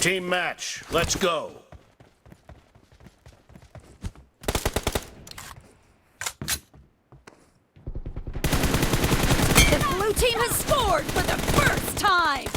Team match. Let's go. The blue team has scored for the first time!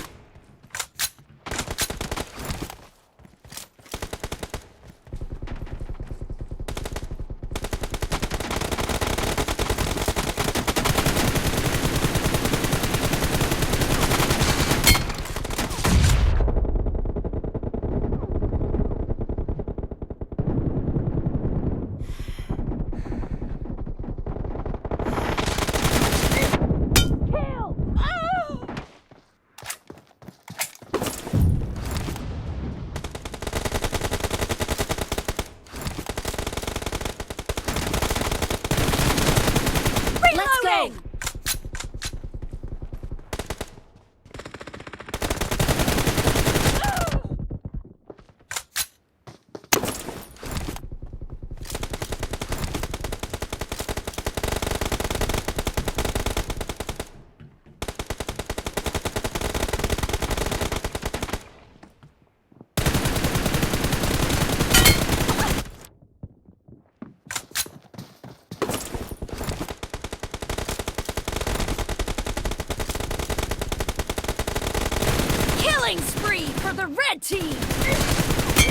Spree for the red team!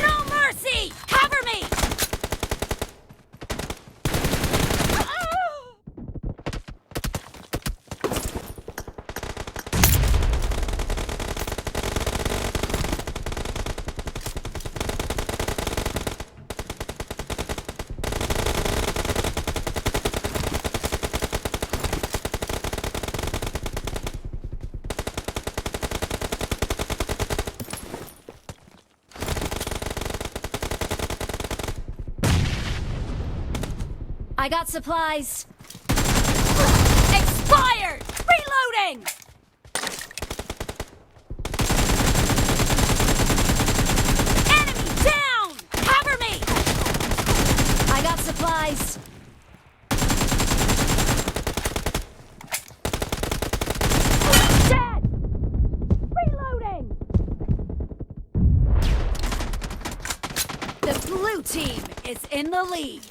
No mercy! Cover me! I got supplies. Expired! Reloading! Enemy down! Cover me! I got supplies. Dead! Reloading! The blue team is in the lead.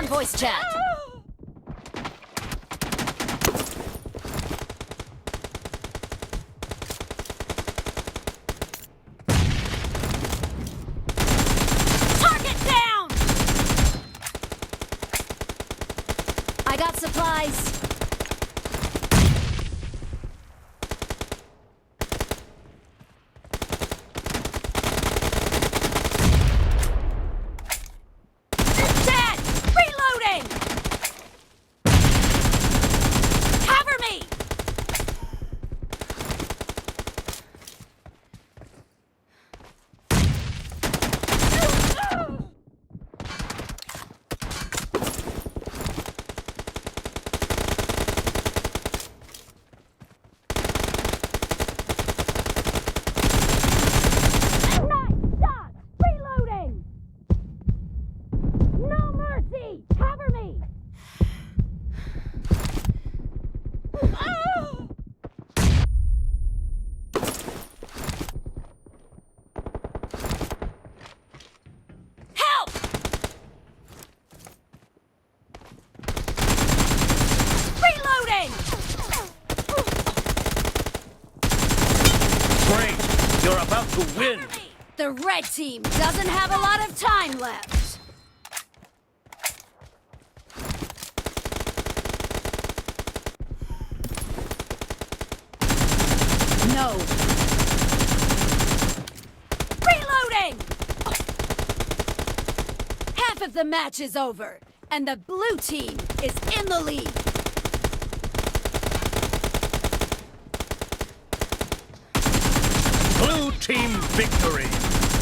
Voice chat. Target down! I got supplies. You're about to win! The red team doesn't have a lot of time left. No. Reloading! Half of the match is over, and the blue team is in the lead. Blue Team victory.